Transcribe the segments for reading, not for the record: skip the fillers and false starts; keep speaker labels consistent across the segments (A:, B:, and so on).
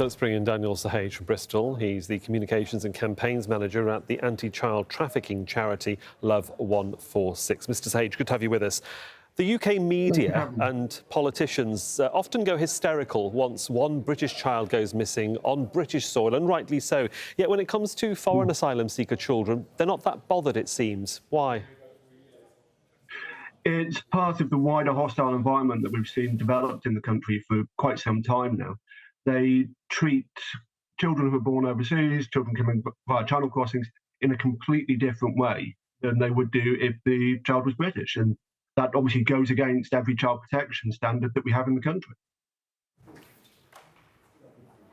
A: So let's bring in Daniel Sohege from Bristol. He's the Communications and Campaigns Manager at the anti-child trafficking charity Love 146. Mr. Sohege, good to have you with us. The UK media and politicians often go hysterical once one British child goes missing on British soil, and rightly so. Yet when it comes to foreign asylum seeker children, they're not that bothered, it seems. Why?
B: It's part of the wider hostile environment that we've seen developed in the country for quite some time now. They treat children who are born overseas, children coming via channel crossings, in a completely different way than they would do if the child was British. And that obviously goes against every child protection standard that we have in the country.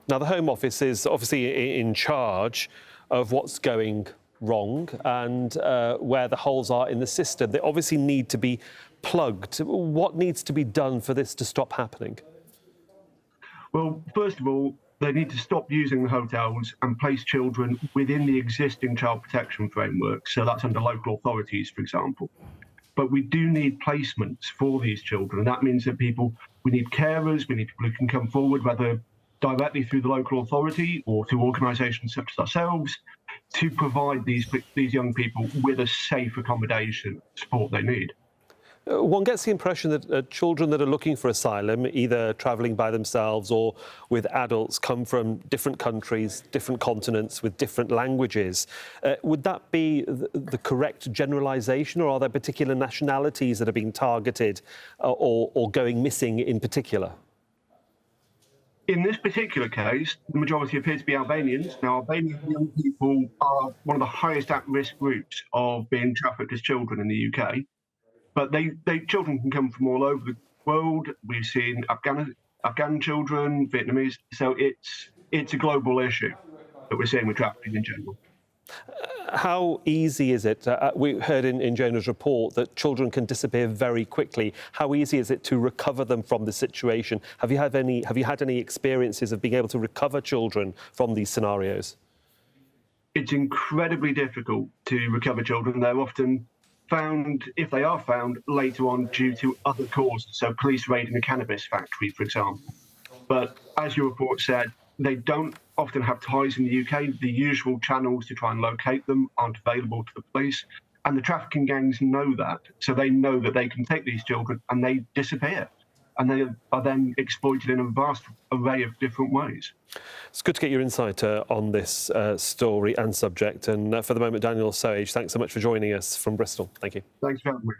A: Now, the Home Office is obviously in charge of what's going wrong and where the holes are in the system. They obviously need to be plugged. What needs to be done for this to stop happening?
B: Well, first of all, they need to stop using the hotels and place children within the existing child protection framework. So that's under local authorities, for example. But we do need placements for these children. And that means that we need carers, we need people who can come forward, whether directly through the local authority or through organisations such as ourselves, to provide these young people with a safe accommodation support they need.
A: One gets the impression that children that are looking for asylum, either travelling by themselves or with adults, come from different countries, different continents, with different languages. Would that be the correct generalisation, or are there particular nationalities that are being targeted or going missing in particular?
B: In this particular case, the majority appear to be Albanians. Now, Albanian young people are one of the highest at-risk groups of being trafficked as children in the UK. But children can come from all over the world. We've seen Afghan children, Vietnamese. So it's a global issue that we're seeing with trafficking in general.
A: How easy is it? We heard in Jonah's report that children can disappear very quickly. How easy is it to recover them from the situation? Have you had any experiences of being able to recover children from these scenarios?
B: It's incredibly difficult to recover children. They're often found, if they are found, later on due to other causes, so police raiding a cannabis factory, for example. But as your report said, they don't often have ties in the UK. The usual channels to try and locate them aren't available to the police, and the trafficking gangs know that, so they know that they can take these children and they disappear, and they are then exploited in a vast array of different ways.
A: It's good to get your insight on this story and subject. And for the moment, Daniel Sohege, thanks so much for joining us from Bristol. Thank you.
B: Thanks for having me.